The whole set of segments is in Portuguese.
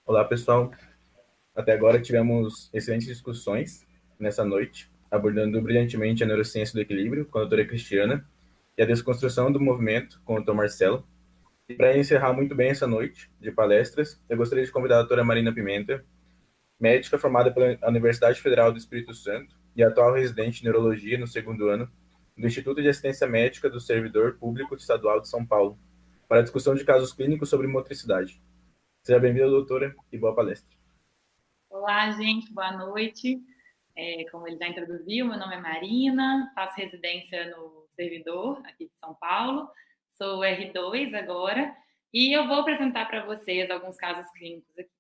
Olá, pessoal. Até agora tivemos excelentes discussões nessa noite, abordando brilhantemente a neurociência do equilíbrio com a doutora Cristiana e a desconstrução do movimento com o doutor Marcelo. E para encerrar muito bem essa noite de palestras, eu gostaria de convidar a doutora Marina Pimenta, médica formada pela Universidade Federal do Espírito Santo e atual residente de neurologia no segundo ano do Instituto de Assistência Médica do Servidor Público Estadual de São Paulo, para a discussão de casos clínicos sobre motricidade. Seja bem-vinda, doutora, e boa palestra. Olá, gente, boa noite. Como ele já introduziu, meu nome é Marina, faço residência no Servidor, aqui de São Paulo, sou R2 agora, e eu vou apresentar para vocês alguns casos clínicos aqui.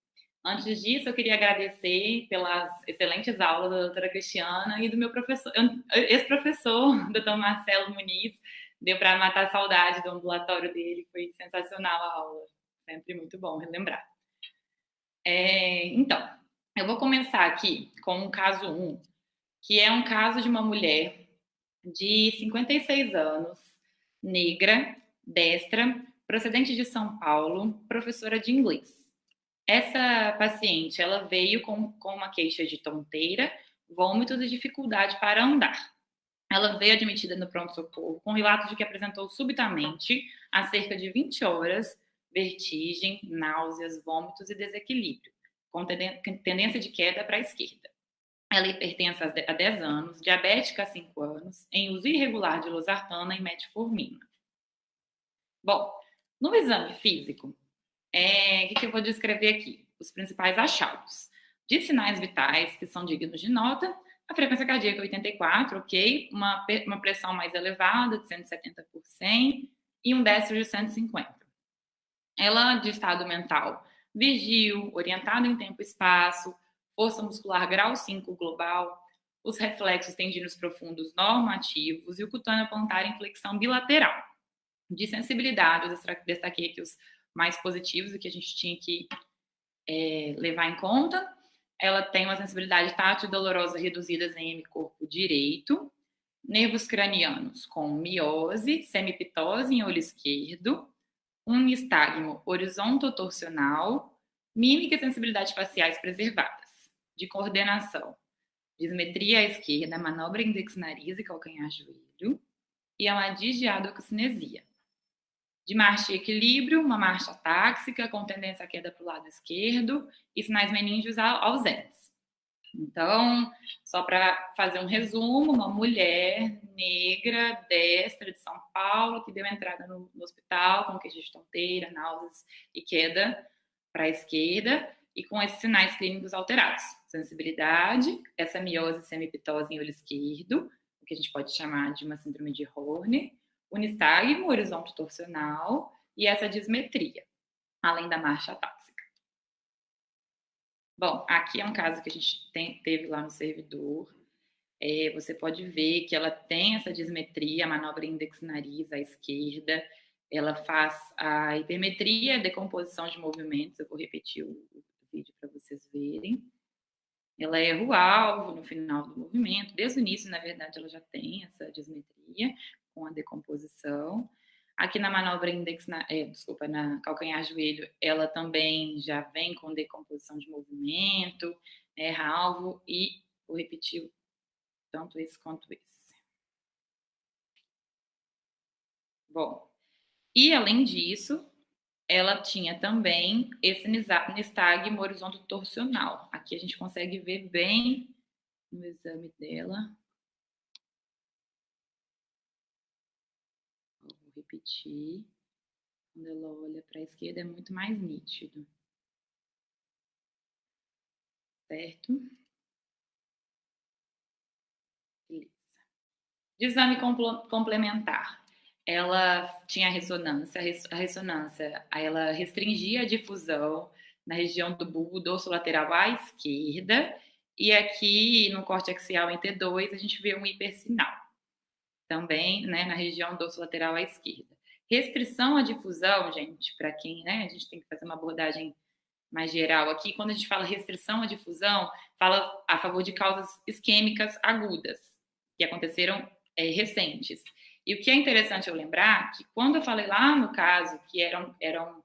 Antes disso, eu queria agradecer pelas excelentes aulas da doutora Cristiana e do meu professor, ex-professor, doutor Marcelo Muniz. Deu para matar a saudade do ambulatório dele, foi sensacional a aula, sempre muito bom relembrar. Então, eu vou começar aqui com o caso 1, que é um caso de uma mulher de 56 anos, negra, destra, procedente de São Paulo, professora de inglês. Essa paciente, ela veio com uma queixa de tonteira, vômitos e dificuldade para andar. Ela veio admitida no pronto-socorro com relato de que apresentou subitamente, há cerca de 20 horas, vertigem, náuseas, vômitos e desequilíbrio, com tendência de queda para a esquerda. Ela é hipertensa há 10 anos, diabética há 5 anos, em uso irregular de losartana e metformina. Bom, no exame físico, o que eu vou descrever aqui? Os principais achados. De sinais vitais que são dignos de nota, a frequência cardíaca 84, ok, uma pressão mais elevada, de 170 por 100, e um décimo de 150. Ela, de estado mental, vigil, orientada em tempo e espaço, força muscular grau 5 global, os reflexos tendinos profundos normativos e o cutâneo plantar em flexão bilateral. De sensibilidade, eu destaquei aqui os mais positivos, o que a gente tinha que levar em conta. Ela tem uma sensibilidade tátil e dolorosa reduzidas em hemicorpo direito, nervos cranianos com miose, semiptose em olho esquerdo, um nistagmo horizonto-torsional, mímica e sensibilidade faciais preservadas. De coordenação, dismetria à esquerda, manobra index-nariz e calcanhar-joelho, e a uma digiadoxinesia. De marcha e equilíbrio, uma marcha táxica com tendência à queda para o lado esquerdo e sinais meníngeos ausentes. Então, só para fazer um resumo, uma mulher negra, destra de São Paulo, que deu entrada no hospital com queixa de tonteira, náuseas e queda para a esquerda, e com esses sinais clínicos alterados. Sensibilidade, essa miose semiptose em olho esquerdo, o que a gente pode chamar de uma síndrome de Horner, o nistagmo horizonte torsional e essa dismetria, além da marcha táxica. Bom, aqui é um caso que a gente teve lá no servidor. Você pode ver que ela tem essa dismetria, a manobra index-nariz à esquerda. Ela faz a hipermetria, a decomposição de movimentos. Eu vou repetir o vídeo para vocês verem. Ela erra o alvo no final do movimento. Desde o início, na verdade, ela já tem essa dismetria com a decomposição. Aqui na manobra na calcanhar-joelho, ela também já vem com decomposição de movimento, erra alvo e vou repetir tanto esse quanto esse. Bom, e além disso, ela tinha também esse nistagmo horizonte torsional. Aqui a gente consegue ver bem no exame dela. Vou repetir. Quando ela olha para a esquerda é muito mais nítido. Certo? Beleza. De exame complementar. Ela tinha ressonância. A ressonância, ela restringia a difusão na região do bulbo dorsolateral à esquerda. E aqui, no corte axial em T2, a gente vê um hipersinal. Também, né, na região dorsolateral à esquerda. Restrição à difusão, gente, para quem, né, a gente tem que fazer uma abordagem mais geral aqui, quando a gente fala restrição à difusão, fala a favor de causas isquêmicas agudas, que aconteceram recentes. E o que é interessante eu lembrar, que quando eu falei lá no caso, que eram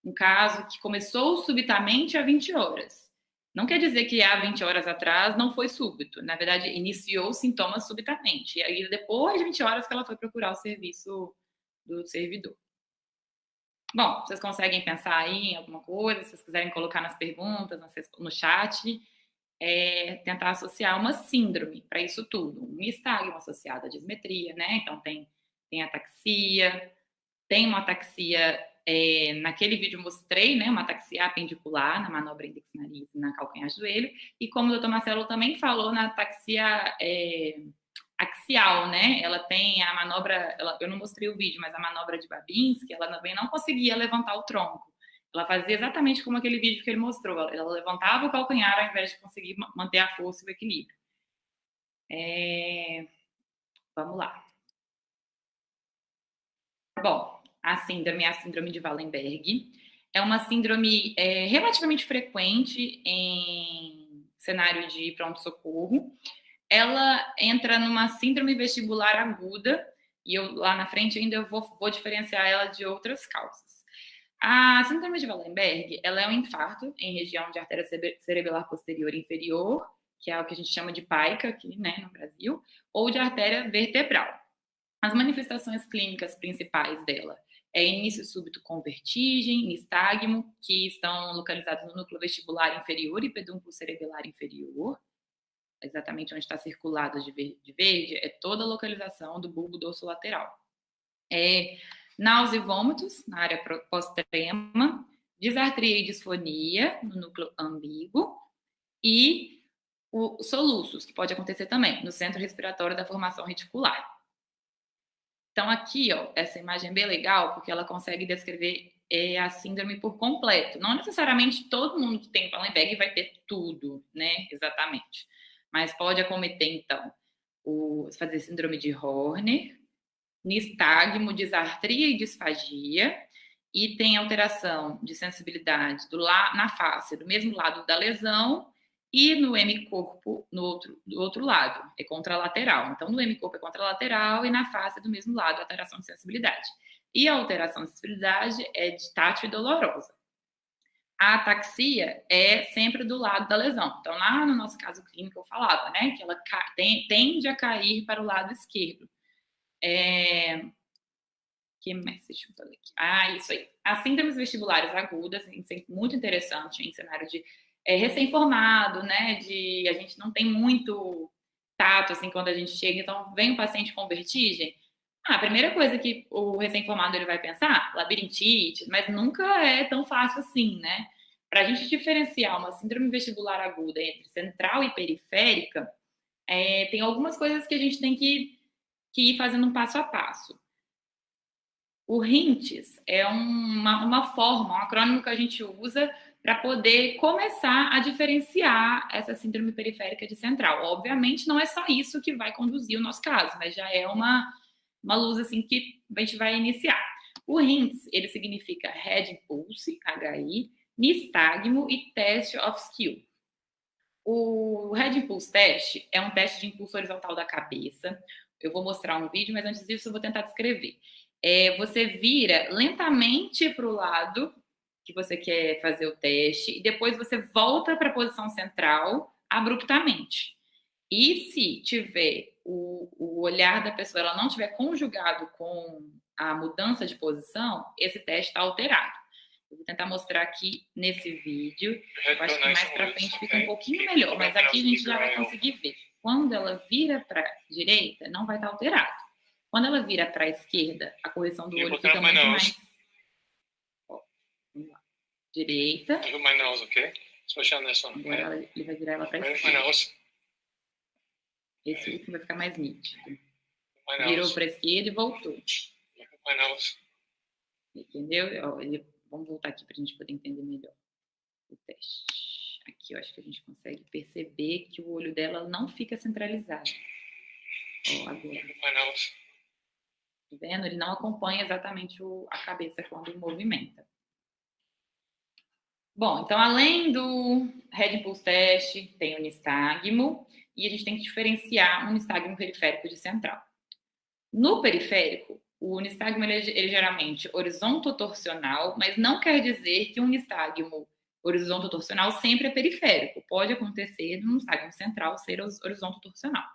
um caso que começou subitamente há 20 horas. Não quer dizer que há 20 horas atrás não foi súbito. Na verdade, iniciou sintomas subitamente. E aí, depois de 20 horas que ela foi procurar o serviço do servidor. Bom, vocês conseguem pensar aí em alguma coisa? Se vocês quiserem colocar nas perguntas, no chat, tentar associar uma síndrome para isso tudo. Um nistagmo associado à dismetria, né? Então, tem ataxia, tem uma ataxia, naquele vídeo eu mostrei, né? Uma ataxia apendicular na manobra index-nariz e na calcanhar-joelho. E como o Dr. Marcelo também falou, na ataxia axial, né? Ela tem a manobra, eu não mostrei o vídeo, mas a manobra de Babinski, ela também não conseguia levantar o tronco. Ela fazia exatamente como aquele vídeo que ele mostrou. Ela levantava o calcanhar ao invés de conseguir manter a força e o equilíbrio. Vamos lá. Bom, a síndrome de Wallenberg é uma síndrome relativamente frequente em cenário de pronto-socorro. Ela entra numa síndrome vestibular aguda, e eu lá na frente ainda eu vou diferenciar ela de outras causas. A síndrome de Wallenberg, ela é um infarto em região de artéria cerebelar posterior inferior, que é o que a gente chama de PAICA aqui, né, no Brasil, ou de artéria vertebral. As manifestações clínicas principais dela é início súbito com vertigem, nistagmo, que estão localizados no núcleo vestibular inferior e pedúnculo cerebelar inferior. Exatamente onde está circulado de verde, é toda a localização do bulbo dorsolateral. Náusea e vômitos na área pós-trema, disartria e disfonia no núcleo ambíguo e soluços, que pode acontecer também no centro respiratório da formação reticular. Então, aqui, ó, essa imagem é bem legal, porque ela consegue descrever a síndrome por completo. Não necessariamente todo mundo que tem Wallenberg vai ter tudo, né, exatamente. Mas pode acometer, então, fazer síndrome de Horner, nistagmo, disartria e disfagia, e tem alteração de sensibilidade na face, do mesmo lado da lesão, e no hemicorpo do outro lado, é contralateral. Então, no hemicorpo é contralateral e na face é do mesmo lado, alteração de sensibilidade. E a alteração de sensibilidade é de tátil e dolorosa. A ataxia é sempre do lado da lesão. Então, lá no nosso caso clínico, eu falava, né, que ela tende a cair para o lado esquerdo. Que mais? Deixa eu falar aqui. Isso aí. As síndromes vestibulares agudas, muito interessante em cenário de recém-formado, né, a gente não tem muito tato, assim, quando a gente chega, então vem um paciente com vertigem, a primeira coisa que o recém-formado ele vai pensar, labirintite, mas nunca é tão fácil assim, né? Para a gente diferenciar uma síndrome vestibular aguda entre central e periférica, tem algumas coisas que a gente tem que ir fazendo um passo a passo. O RINTES é uma forma, um acrônimo que a gente usa para poder começar a diferenciar essa síndrome periférica de central. Obviamente, não é só isso que vai conduzir o nosso caso, mas já é uma luz assim que a gente vai iniciar. O RINTES, ele significa Head Impulse, HI, nistagmo e Test of Skill. O Head Impulse Test é um teste de impulso horizontal da cabeça. Eu vou mostrar um vídeo, mas antes disso eu vou tentar descrever. Você vira lentamente para o lado que você quer fazer o teste e depois você volta para a posição central abruptamente. E se tiver o olhar da pessoa, ela não tiver conjugado com a mudança de posição, esse teste está alterado. Eu vou tentar mostrar aqui nesse vídeo. Eu acho que mais para frente fica um pouquinho melhor, mas aqui a gente já vai conseguir ver. Quando ela vira para a direita, não vai estar alterado. Quando ela vira para a esquerda, a correção do olho fica muito mais... Ó, vamos lá. Direita. Agora ele vai virar ela para a esquerda. Esse último vai ficar mais nítido. Virou para a esquerda e voltou. Entendeu? Vamos voltar aqui para a gente poder entender melhor o teste. Aqui eu acho que a gente consegue perceber que o olho dela não fica centralizado. Agora. Tá vendo? Ele não acompanha exatamente a cabeça quando movimenta. Bom, então além do Head Impulse Test, tem o nistagmo e a gente tem que diferenciar um nistagmo periférico de central. No periférico, O nistagmo ele geralmente horizontotorsional, mas não quer dizer que um nistagmo horizontotorsional sempre é periférico. Pode acontecer num nistagmo central ser horizontotorsional.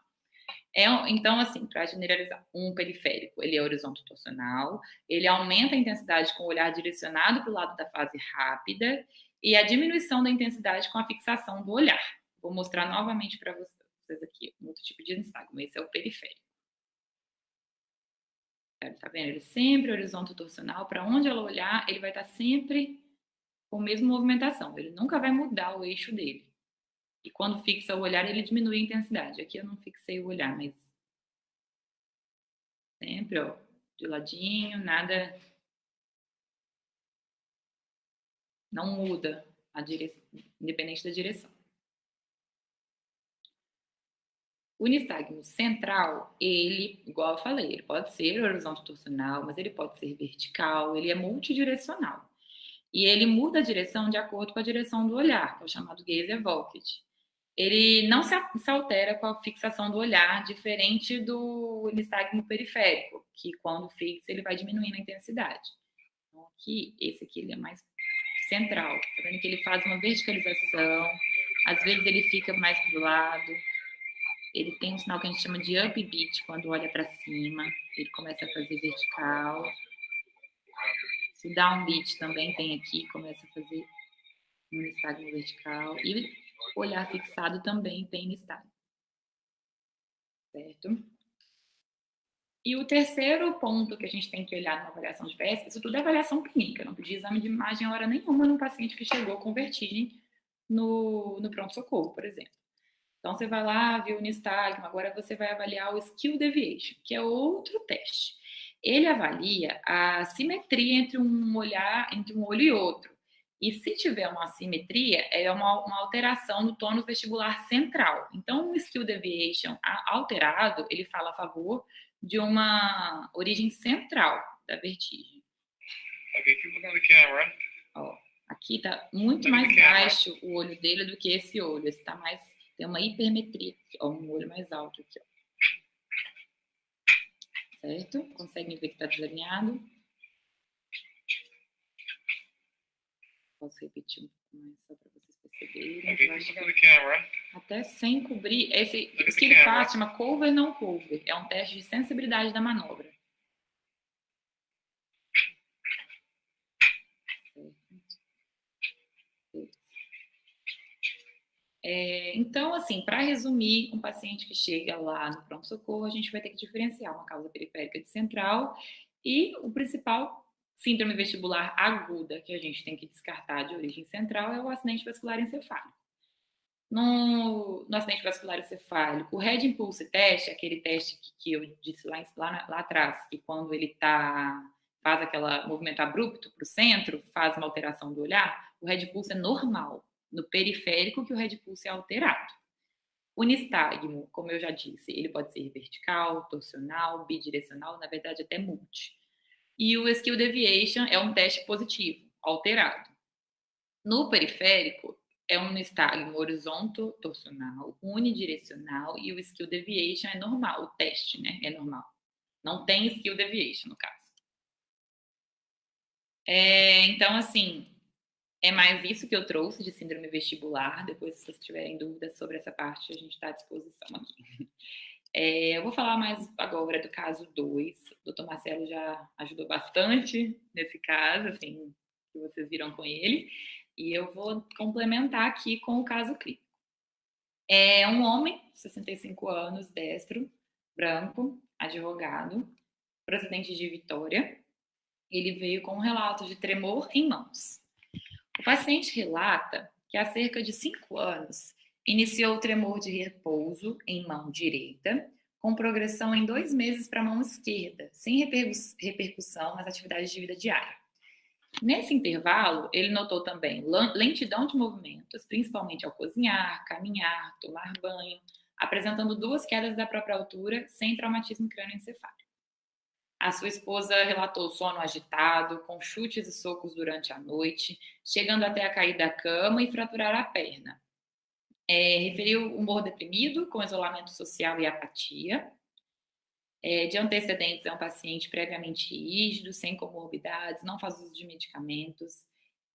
Então, assim, para generalizar, um periférico, ele é horizontotorsional, ele aumenta a intensidade com o olhar direcionado para o lado da fase rápida e a diminuição da intensidade com a fixação do olhar. Vou mostrar novamente para vocês aqui um outro tipo de nistagmo. Esse é o periférico. Tá vendo? Ele sempre horizontotorsional. Para onde ela olhar, ele vai estar sempre com a mesma movimentação. Ele nunca vai mudar o eixo dele. E quando fixa o olhar, ele diminui a intensidade. Aqui eu não fixei o olhar, mas sempre, ó, de ladinho, nada. Não muda a direção, independente da direção. O nistagmo central, ele, igual eu falei, ele pode ser horizontotorsional, mas ele pode ser vertical, ele é multidirecional. E ele muda a direção de acordo com a direção do olhar, que é o chamado gaze evoked. Ele não se altera com a fixação do olhar, diferente do nistagmo periférico, que quando fixa ele vai diminuindo a intensidade. Então aqui, esse aqui ele é mais central. Tá vendo que ele faz uma verticalização, às vezes ele fica mais pro lado. Ele tem um sinal que a gente chama de upbeat, quando olha para cima, ele começa a fazer vertical. O downbeat também tem aqui, começa a fazer um nistagmo vertical. E olhar fixado também tem nistagmo. Certo? E o terceiro ponto que a gente tem que olhar numa avaliação de PES, isso tudo é avaliação clínica, não pedi exame de imagem hora nenhuma num paciente que chegou com vertigem no pronto-socorro, por exemplo. Então, você vai lá, viu o nistagmo, agora você vai avaliar o skill deviation, que é outro teste. Ele avalia a simetria entre um olho e outro. E se tiver uma assimetria, é uma alteração no tônus vestibular central. Então, o skill deviation alterado, ele fala a favor de uma origem central da vertigem. Ó, aqui está muito mais baixo o olho dele do que esse olho. Esse está mais... Tem uma hipermetria, ó, um olho mais alto aqui, ó. Certo? Conseguem ver que está desalinhado? Posso repetir um pouco mais só para vocês perceberem. Até sem cobrir. Isso que ele faz chama cover não cover. É um teste de sensibilidade da manobra. Então, assim, para resumir, um paciente que chega lá no pronto-socorro, a gente vai ter que diferenciar uma causa periférica de central e o principal síndrome vestibular aguda que a gente tem que descartar de origem central é o acidente vascular encefálico. No acidente vascular encefálico, o Head Impulse Test, aquele teste que eu disse lá atrás, que quando ele faz aquele movimento abrupto para o centro, faz uma alteração do olhar, o Head Pulse é normal. No periférico que o Head Pulse é alterado. O nistagmo, como eu já disse, ele pode ser vertical, torsional, bidirecional, na verdade até multi. E o skill deviation é um teste positivo, alterado. No periférico, é um nistagmo horizonto-torsional, unidirecional, e o skill deviation é normal, o teste, né, é normal. Não tem skill deviation, no caso. Então, assim, é mais isso que eu trouxe de síndrome vestibular. Depois, se vocês tiverem dúvidas sobre essa parte, a gente está à disposição aqui. Eu vou falar mais agora do caso 2. O Dr. Marcelo já ajudou bastante nesse caso, assim, que vocês viram com ele. E eu vou complementar aqui com o caso clínico. É um homem, 65 anos, destro, branco, advogado, procedente de Vitória. Ele veio com um relato de tremor em mãos. O paciente relata que há cerca de 5 anos iniciou o tremor de repouso em mão direita, com progressão em 2 meses para a mão esquerda, sem repercussão nas atividades de vida diária. Nesse intervalo, ele notou também lentidão de movimentos, principalmente ao cozinhar, caminhar, tomar banho, apresentando 2 quedas da própria altura, sem traumatismo crânioencefálico. A sua esposa relatou sono agitado, com chutes e socos durante a noite, chegando até a cair da cama e fraturar a perna. Referiu humor deprimido, com isolamento social e apatia. De antecedentes, é um paciente previamente rígido, sem comorbidades, não faz uso de medicamentos.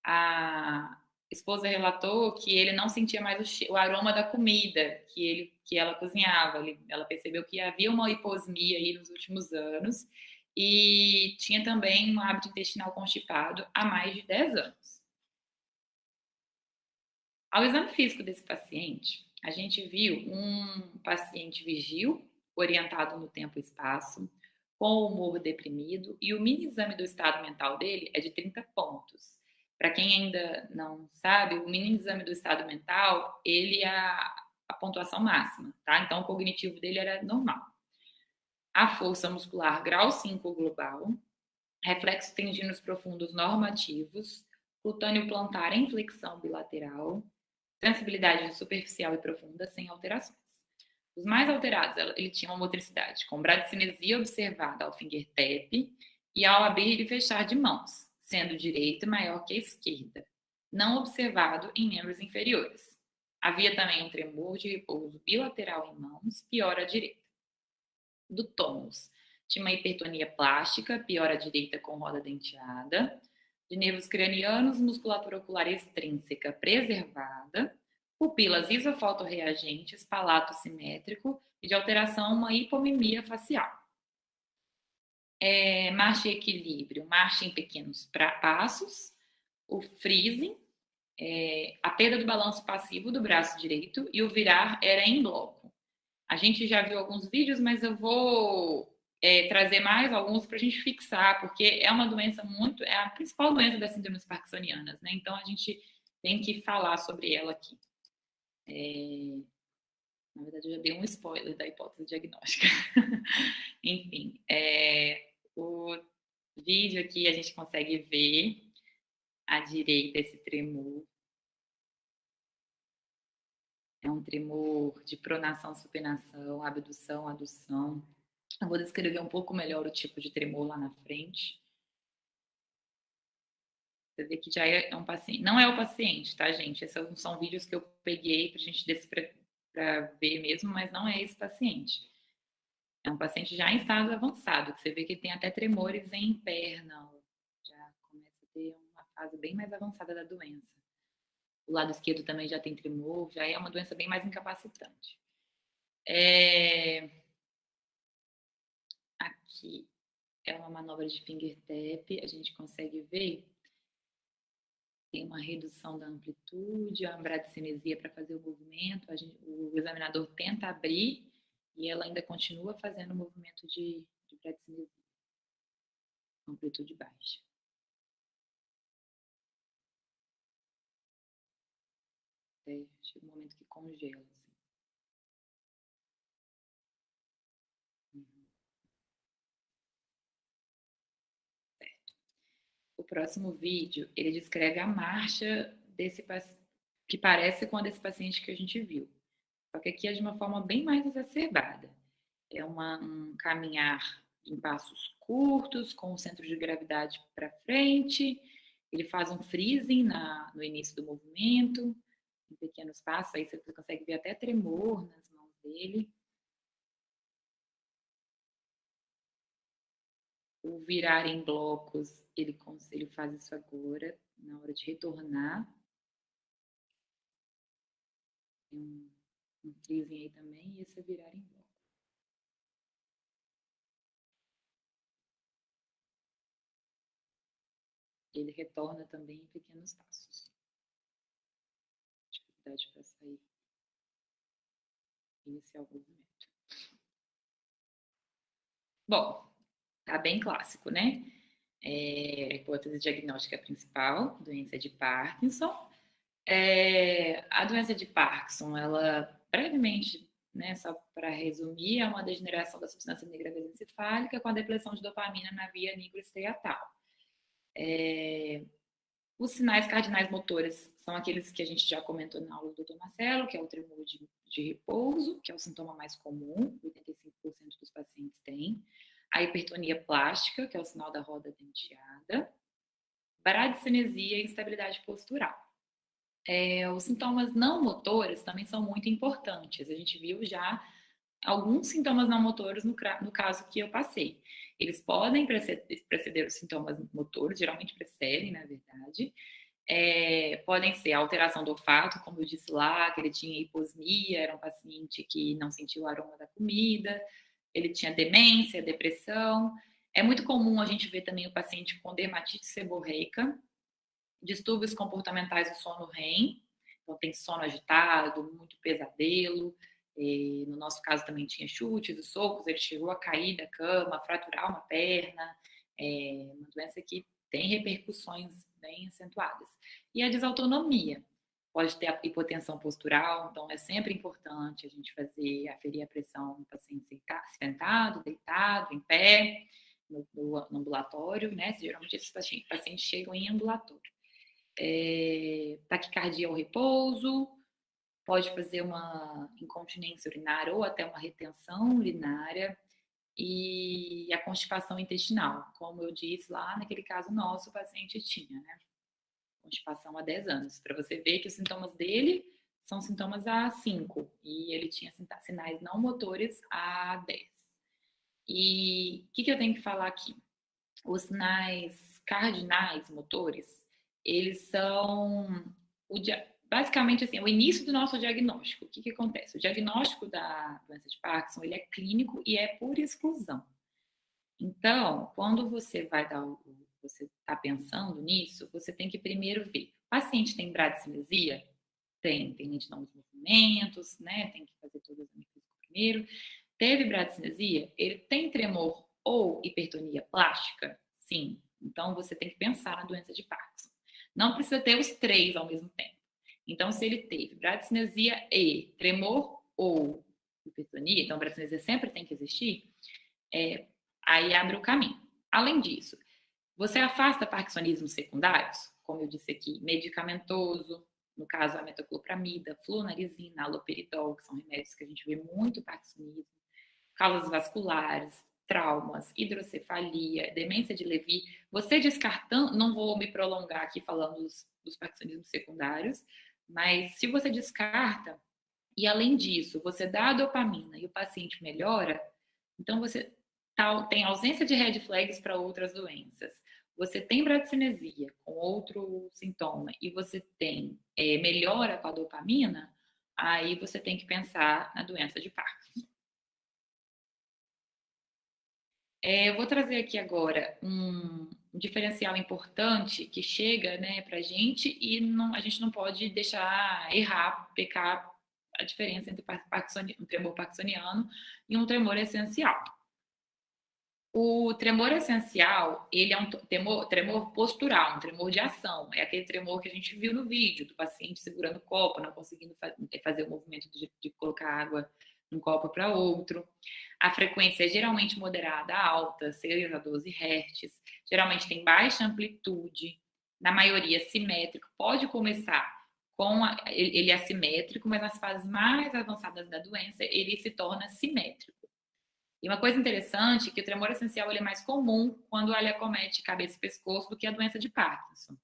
A esposa relatou que ele não sentia mais o aroma da comida que ela cozinhava. Ela percebeu que havia uma hiposmia aí nos últimos anos e tinha também um hábito intestinal constipado há mais de 10 anos. Ao exame físico desse paciente, a gente viu um paciente vigil, orientado no tempo e espaço, com humor deprimido, e o mini exame do estado mental dele é de 30 pontos. Para quem ainda não sabe, o mini exame do estado mental, ele é a pontuação máxima, tá? Então, o cognitivo dele era normal. A força muscular grau 5 global, reflexos tendinos profundos normativos, cutâneo plantar em flexão bilateral, sensibilidade superficial e profunda sem alterações. Os mais alterados, ele tinha uma motricidade com bradicinesia observada ao fingertip e ao abrir e fechar de mãos, sendo direita maior que a esquerda, não observado em membros inferiores. Havia também um tremor de repouso bilateral em mãos, pior à direita. Do tônus, tinha uma hipertonia plástica, pior à direita com roda denteada, de nervos cranianos, musculatura ocular extrínseca preservada, pupilas isofotorreagentes, palato simétrico e de alteração uma hipomimia facial. Marcha e equilíbrio, marcha em pequenos passos, o freezing, a perda do balanço passivo do braço direito e o virar era em bloco. A gente já viu alguns vídeos, mas eu vou trazer mais alguns para a gente fixar, porque é uma doença é a principal doença das síndromes parkinsonianas, né? Então a gente tem que falar sobre ela aqui. Na verdade, eu já dei um spoiler da hipótese diagnóstica. Enfim, o vídeo aqui a gente consegue ver à direita esse tremor. É um tremor de pronação, supinação, abdução, adução. Eu vou descrever um pouco melhor o tipo de tremor lá na frente. Você vê que já é um paciente. Não é o paciente, tá, gente? Esses são vídeos que eu peguei pra gente para ver mesmo, mas não é esse paciente. É um paciente já em estado avançado, que você vê que tem até tremores em perna. Já começa a ter uma fase bem mais avançada da doença. O lado esquerdo também já tem tremor, já é uma doença bem mais incapacitante. Aqui é uma manobra de fingertip, a gente consegue ver. Tem uma redução da amplitude, a bradicinesia para fazer o movimento. O examinador tenta abrir e ela ainda continua fazendo o movimento de bradicinesia. Amplitude baixa. Chega um momento que congela. Assim. Certo. O próximo vídeo, ele descreve a marcha desse que parece com a desse paciente que a gente viu. Só que aqui é de uma forma bem mais exacerbada. É um caminhar em passos curtos, com o centro de gravidade para frente. Ele faz um freezing no início do movimento, em pequenos passos. Aí você consegue ver até tremor nas mãos dele. O virar em blocos, ele faz isso agora, na hora de retornar. Tem um freezing aí também, e esse é virar em bloco. Ele retorna também em pequenos passos. Dificuldade para sair. Iniciar o movimento. Bom, tá bem clássico, né? A hipótese diagnóstica principal, doença de Parkinson. A doença de Parkinson, ela, brevemente, né, só para resumir, é uma degeneração da substância negra mesencefálica com a depressão de dopamina na via nigrostriatal. Os sinais cardinais motores são aqueles que a gente já comentou na aula do Dr. Marcelo, que é o tremor de repouso, que é o sintoma mais comum, 85% dos pacientes têm. A hipertonia plástica, que é o sinal da roda denteada. Bradicinesia e instabilidade postural. Os sintomas não motores também são muito importantes. A gente viu já alguns sintomas não motores no caso que eu passei. Eles podem preceder os sintomas motores, geralmente precedem, na verdade. Podem ser alteração do olfato, como eu disse lá, que ele tinha hiposmia, era um paciente que não sentiu o aroma da comida, ele tinha demência, depressão. É muito comum a gente ver também o paciente com dermatite seborreica, distúrbios comportamentais do sono REM, então tem sono agitado, muito pesadelo. No nosso caso também tinha chutes e socos, ele chegou a cair da cama, fraturar uma perna, uma doença que tem repercussões bem acentuadas. E a desautonomia, pode ter a hipotensão postural, então é sempre importante a gente aferir a pressão no paciente sentado, deitado, em pé, no ambulatório, né? Geralmente esses pacientes chegam em ambulatório. Taquicardia ao repouso, pode fazer uma incontinência urinária ou até uma retenção urinária, e a constipação intestinal, como eu disse lá naquele caso nosso, o paciente tinha, né? Constipação há 10 anos, para você ver que os sintomas dele são sintomas há 5, e ele tinha sinais não motores há 10. E o que eu tenho que falar aqui? Os sinais cardinais motores, eles são basicamente assim, o início do nosso diagnóstico. O que acontece? O diagnóstico da doença de Parkinson, ele é clínico e é por exclusão. Então, quando você você está pensando nisso, você tem que primeiro ver. O paciente tem bradicinesia? Tem lentidão dos movimentos, né? Tem que fazer todas as medidas primeiro. Teve bradicinesia? Ele tem tremor ou hipertonia plástica? Sim. Então, você tem que pensar na doença de Parkinson. Não precisa ter os 3 ao mesmo tempo. Então, se ele teve bradicinesia e tremor ou hipertonia, então bradicinesia sempre tem que existir, aí abre o caminho. Além disso, você afasta parkinsonismos secundários, como eu disse aqui, medicamentoso, no caso a metoclopramida, flunarizina, haloperidol, que são remédios que a gente vê muito parkinsonismo, causas vasculares, traumas, hidrocefalia, demência de Lewy. Você descartando, não vou me prolongar aqui falando dos parkinsonismos secundários, mas se você descarta, e além disso, você dá a dopamina e o paciente melhora, então você tem ausência de red flags para outras doenças. Você tem bradicinesia com outro sintoma e você tem melhora com a dopamina, aí você tem que pensar na doença de Parkinson. Eu vou trazer aqui agora um diferencial importante que chega, né, para a gente e a gente não pode deixar errar, pecar a diferença entre um tremor parkinsoniano e um tremor essencial. O tremor essencial, ele é um tremor postural, um tremor de ação. É aquele tremor que a gente viu no vídeo, do paciente segurando o copo, não conseguindo fazer o movimento de colocar água de um copo para outro. A frequência é geralmente moderada a alta, 6 a 12 Hz. Geralmente tem baixa amplitude, na maioria simétrico. Pode começar ele é assimétrico, mas nas fases mais avançadas da doença, ele se torna simétrico. E uma coisa interessante é que o tremor essencial ele é mais comum quando ele acomete cabeça e pescoço do que a doença de Parkinson.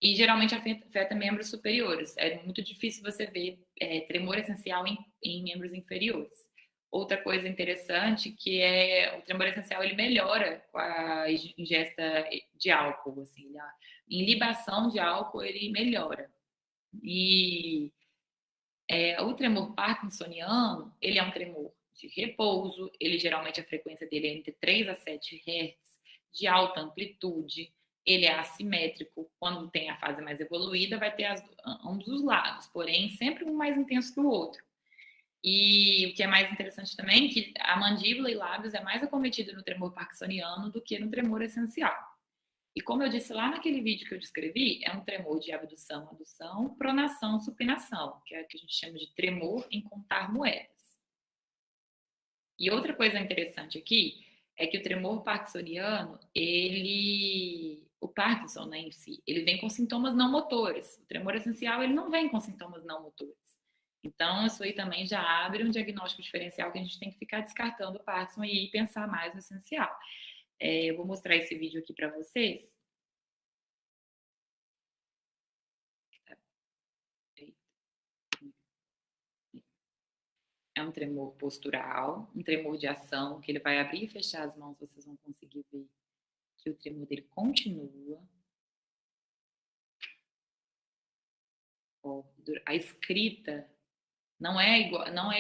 E geralmente afeta membros superiores. É muito difícil você ver tremor essencial em membros inferiores. Outra coisa interessante que é o tremor essencial ele melhora com a ingesta de álcool, assim, a inibição de álcool ele melhora. E o tremor parkinsoniano ele é um tremor de repouso, ele geralmente a frequência dele é entre 3 a 7 Hz, de alta amplitude, ele é assimétrico, quando tem a fase mais evoluída vai ter ambos os lados, porém sempre um mais intenso que o outro. E o que é mais interessante também é que a mandíbula e lábios é mais acometido no tremor parkinsoniano do que no tremor essencial. E como eu disse lá naquele vídeo que eu descrevi, é um tremor de abdução, adução, pronação, supinação, que é o que a gente chama de tremor em contar moedas. E outra coisa interessante aqui é que o tremor parkinsoniano, o Parkinson, né, em si, ele vem com sintomas não motores. O tremor essencial, ele não vem com sintomas não motores. Então, isso aí também já abre um diagnóstico diferencial que a gente tem que ficar descartando o Parkinson e pensar mais no essencial. Eu vou mostrar esse vídeo aqui para vocês. é um tremor postural, um tremor de ação, que ele vai abrir e fechar as mãos, vocês vão conseguir ver que o tremor dele continua. A escrita não é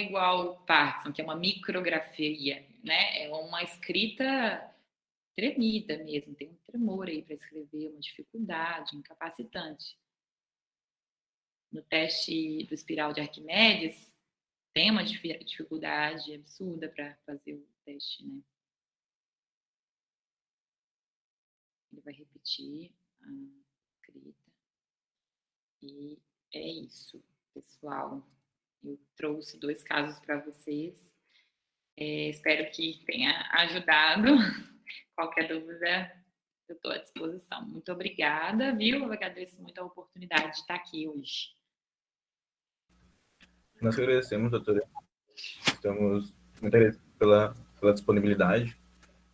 igual Parkinson, que é uma micrografia, né? É uma escrita tremida mesmo, tem um tremor aí para escrever, uma dificuldade, incapacitante. No teste do espiral de Arquimedes, tem uma dificuldade absurda para fazer o teste, né? Ele vai repetir a escrita. E é isso, pessoal. Eu trouxe 2 casos para vocês. Espero que tenha ajudado. Qualquer dúvida, eu estou à disposição. Muito obrigada, viu? Eu agradeço muito a oportunidade de estar aqui hoje. Nós agradecemos, doutora. Estamos muito agradecidos pela disponibilidade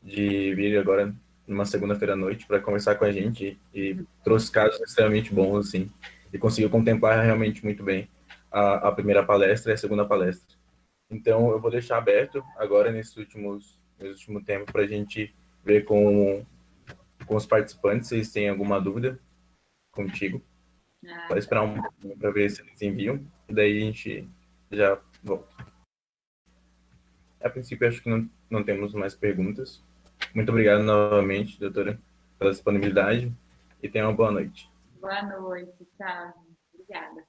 de vir agora numa segunda-feira à noite para conversar com a gente e trouxe casos extremamente bons, assim, e conseguiu contemplar realmente muito bem a primeira palestra e a segunda palestra. Então, eu vou deixar aberto agora, nesse último tempo, para a gente ver com os participantes se eles têm alguma dúvida contigo. Pode esperar um pouquinho para ver se eles enviam, e daí a gente já volta. A princípio, acho que não temos mais perguntas. Muito obrigado novamente, doutora, pela disponibilidade, e tenha uma boa noite. Boa noite, tchau. Obrigada.